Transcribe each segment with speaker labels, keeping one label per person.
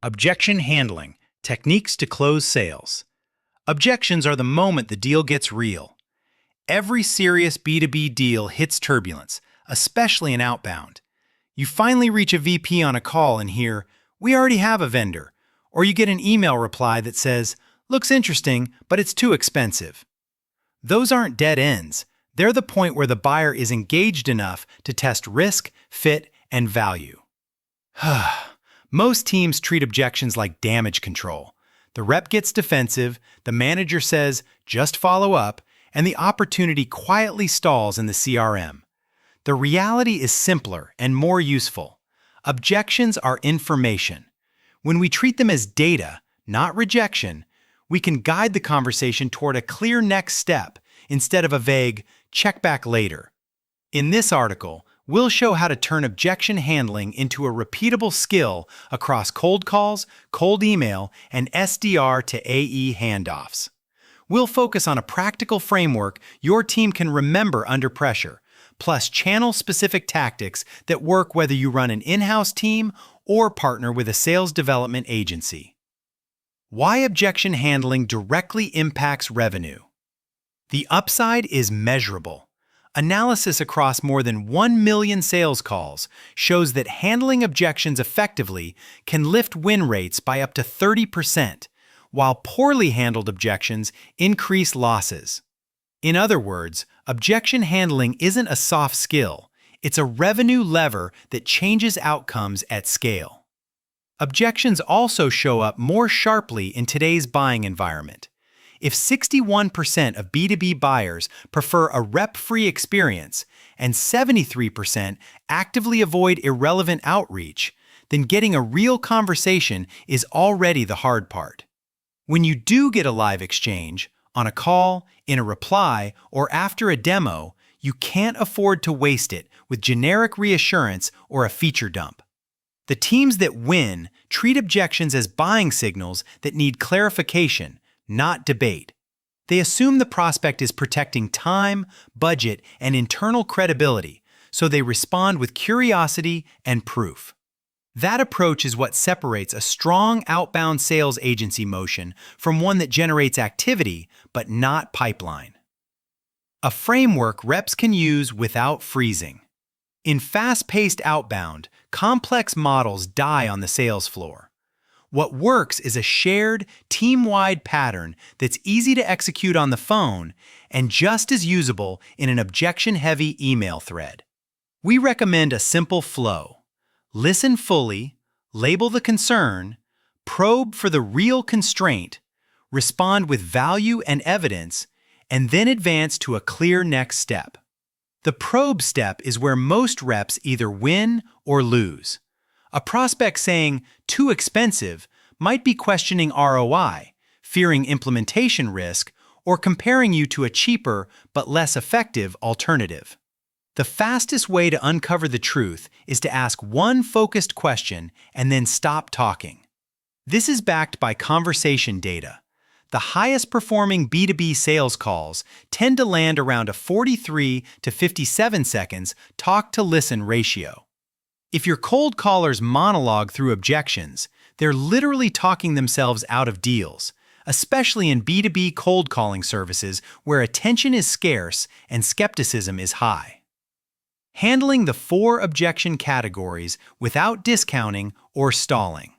Speaker 1: Objection handling, techniques to close sales. Objections are the moment the deal gets real. Every serious B2B deal hits turbulence, especially in outbound. You finally reach a VP on a call and hear, "We already have a vendor," or you get an email reply that says, "Looks interesting, but it's too expensive." Those aren't dead ends. They're the point where the buyer is engaged enough to test risk, fit, and value. Most teams treat objections like damage control. The rep gets defensive, the manager says, "Just follow up," and the opportunity quietly stalls in the CRM. The reality is simpler and more useful. Objections are information. When we treat them as data, not rejection, we can guide the conversation toward a clear next step instead of a vague, "check back later." In this article, we'll show how to turn objection handling into a repeatable skill across cold calls, cold email, and SDR to AE handoffs. We'll focus on a practical framework your team can remember under pressure, plus channel-specific tactics that work whether you run an in-house team or partner with a sales development agency. Why objection handling directly impacts revenue. The upside is measurable. Analysis across more than 1 million sales calls shows that handling objections effectively can lift win rates by up to 30%, while poorly handled objections increase losses. In other words, objection handling isn't a soft skill, it's a revenue lever that changes outcomes at scale. Objections also show up more sharply in today's buying environment. If 61% of B2B buyers prefer a rep-free experience and 73% actively avoid irrelevant outreach, then getting a real conversation is already the hard part. When you do get a live exchange, on a call, in a reply, or after a demo, you can't afford to waste it with generic reassurance or a feature dump. The teams that win treat objections as buying signals that need clarification, not debate. They assume the prospect is protecting time, budget, and internal credibility, so they respond with curiosity and proof. That approach is what separates a strong outbound sales agency motion from one that generates activity but not pipeline. A framework reps can use without freezing. In fast-paced outbound, complex models die on the sales floor. What works is a shared, team-wide pattern that's easy to execute on the phone and just as usable in an objection-heavy email thread. We recommend a simple flow. Listen fully, label the concern, probe for the real constraint, respond with value and evidence, and then advance to a clear next step. The probe step is where most reps either win or lose. A prospect saying, "too expensive," might be questioning ROI, fearing implementation risk, or comparing you to a cheaper but less effective alternative. The fastest way to uncover the truth is to ask one focused question and then stop talking. This is backed by conversation data. The highest performing B2B sales calls tend to land around a 43 to 57 seconds talk-to-listen ratio. If your cold callers monologue through objections, they're literally talking themselves out of deals, especially in B2B cold calling services where attention is scarce and skepticism is high. Handling the 4 objection categories without discounting or stalling.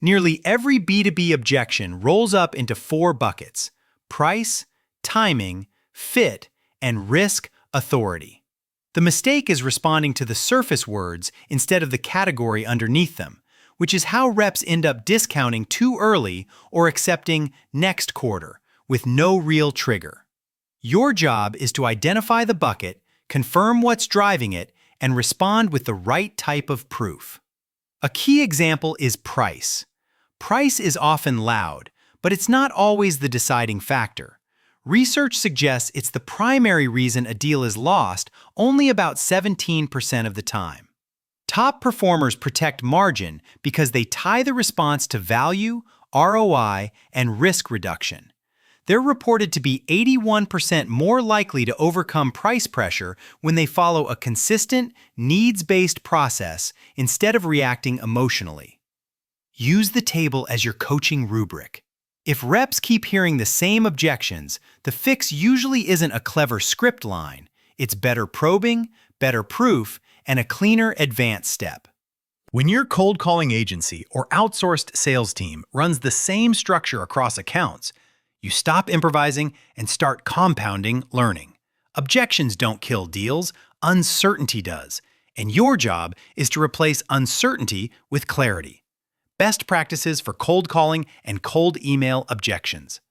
Speaker 1: Nearly every B2B objection rolls up into 4 buckets: price, timing, fit, and risk authority. The mistake is responding to the surface words instead of the category underneath them, which is how reps end up discounting too early or accepting "next quarter" with no real trigger. Your job is to identify the bucket, confirm what's driving it, and respond with the right type of proof. A key example is price. Price is often loud, but it's not always the deciding factor. Research suggests it's the primary reason a deal is lost only about 17% of the time. Top performers protect margin because they tie the response to value, ROI, and risk reduction. They're reported to be 81% more likely to overcome price pressure when they follow a consistent, needs-based process instead of reacting emotionally. Use the table as your coaching rubric. If reps keep hearing the same objections, the fix usually isn't a clever script line. It's better probing, better proof, and a cleaner advanced step. When your cold calling agency or outsourced sales team runs the same structure across accounts, you stop improvising and start compounding learning. Objections don't kill deals, uncertainty does. And your job is to replace uncertainty with clarity. Best practices for cold calling and cold email objections.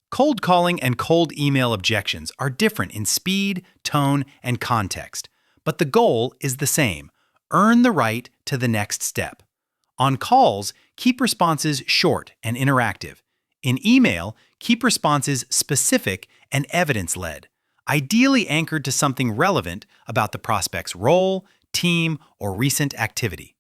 Speaker 1: Cold calling and cold email objections are different in speed, tone, and context, but the goal is the same: earn the right to the next step. On calls, keep responses short and interactive. In email, keep responses specific and evidence-led, ideally anchored to something relevant about the prospect's role, team, or recent activity.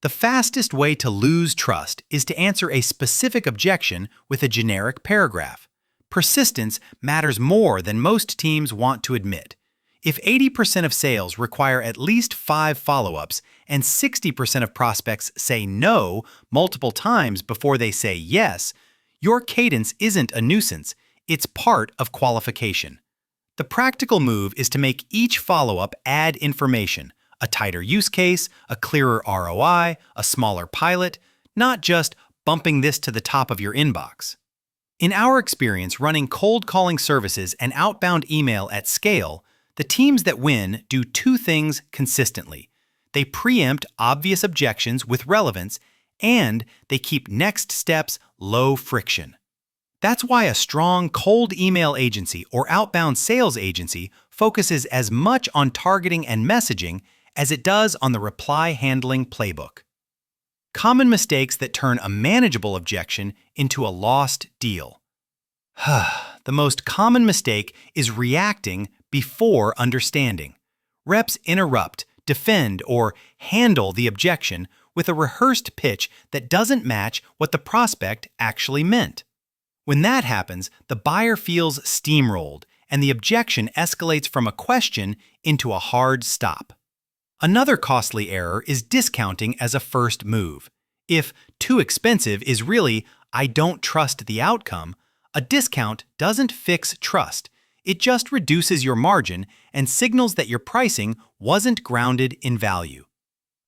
Speaker 1: The fastest way to lose trust is to answer a specific objection with a generic paragraph. Persistence matters more than most teams want to admit. If 80% of sales require at least 5 follow-ups and 60% of prospects say no multiple times before they say yes, your cadence isn't a nuisance, it's part of qualification. The practical move is to make each follow-up add information: a tighter use case, a clearer ROI, a smaller pilot, not just bumping this to the top of your inbox. In our experience running cold calling services and outbound email at scale, the teams that win do 2 things consistently. They preempt obvious objections with relevance, and they keep next steps low friction. That's why a strong cold email agency or outbound sales agency focuses as much on targeting and messaging as it does on the reply handling playbook. Common mistakes that turn a manageable objection into a lost deal. The most common mistake is reacting before understanding. Reps interrupt, defend, or handle the objection with a rehearsed pitch that doesn't match what the prospect actually meant. When that happens, the buyer feels steamrolled, and the objection escalates from a question into a hard stop. Another costly error is discounting as a first move. If too expensive is really "I don't trust the outcome," a discount doesn't fix trust. It just reduces your margin and signals that your pricing wasn't grounded in value.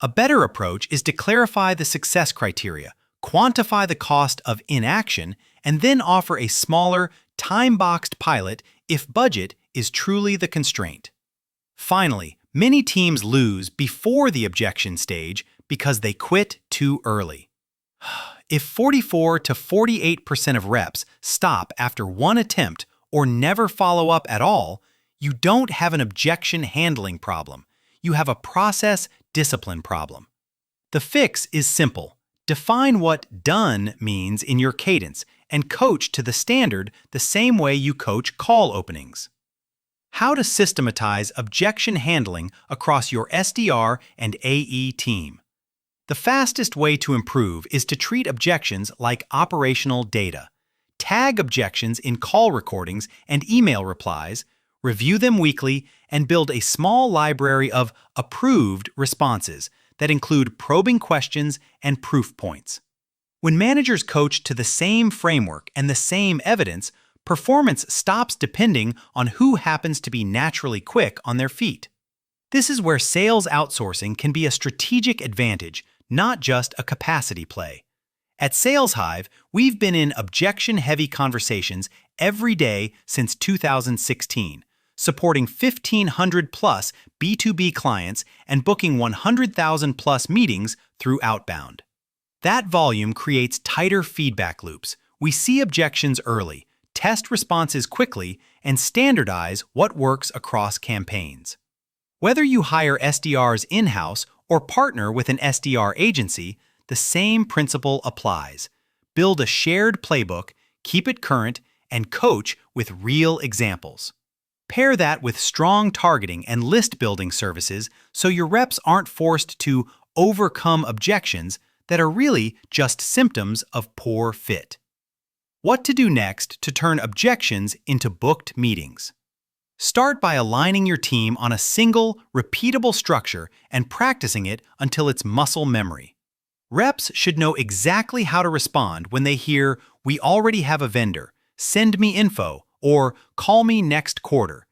Speaker 1: A better approach is to clarify the success criteria, quantify the cost of inaction, and then offer a smaller, time-boxed pilot if budget is truly the constraint. Finally, many teams lose before the objection stage because they quit too early. If 44 to 48% of reps stop after one attempt or never follow up at all, you don't have an objection handling problem. You have a process discipline problem. The fix is simple. Define what "done" means in your cadence and coach to the standard the same way you coach call openings. How to systematize objection handling across your SDR and AE team. The fastest way to improve is to treat objections like operational data. Tag objections in call recordings and email replies, review them weekly, and build a small library of approved responses that include probing questions and proof points. When managers coach to the same framework and the same evidence, performance stops depending on who happens to be naturally quick on their feet. This is where sales outsourcing can be a strategic advantage, not just a capacity play. At SalesHive, we've been in objection-heavy conversations every day since 2016, supporting 1,500-plus B2B clients and booking 100,000-plus meetings through outbound. That volume creates tighter feedback loops. We see objections early, test responses quickly, and standardize what works across campaigns. Whether you hire SDRs in-house or partner with an SDR agency, the same principle applies. Build a shared playbook, keep it current, and coach with real examples. Pair that with strong targeting and list-building services so your reps aren't forced to overcome objections that are really just symptoms of poor fit. What to do next to turn objections into booked meetings? Start by aligning your team on a single, repeatable structure and practicing it until it's muscle memory. Reps should know exactly how to respond when they hear, "We already have a vendor," "Send me info," or "Call me next quarter."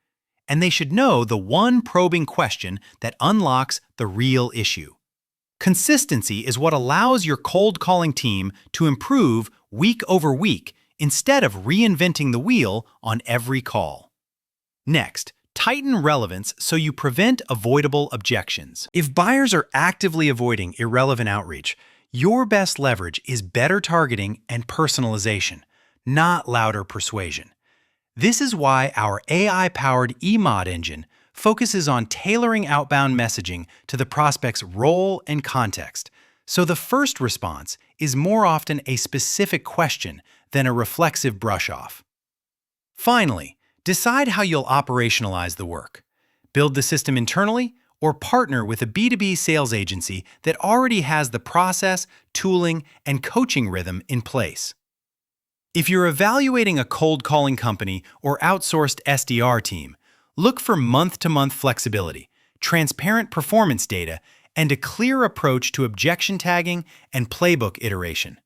Speaker 1: And they should know the one probing question that unlocks the real issue. Consistency is what allows your cold calling team to improve week over week instead of reinventing the wheel on every call. Next, tighten relevance so you prevent avoidable objections. If buyers are actively avoiding irrelevant outreach, your best leverage is better targeting and personalization, not louder persuasion. This is why our AI-powered EMOD engine focuses on tailoring outbound messaging to the prospect's role and context, so the first response is more often a specific question than a reflexive brush-off. Finally, decide how you'll operationalize the work. Build the system internally or partner with a B2B sales agency that already has the process, tooling, and coaching rhythm in place. If you're evaluating a cold calling company or outsourced SDR team, look for month-to-month flexibility, transparent performance data, and a clear approach to objection tagging and playbook iteration.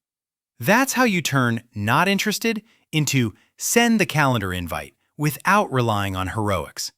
Speaker 1: That's how you turn "not interested" into "send the calendar invite" without relying on heroics.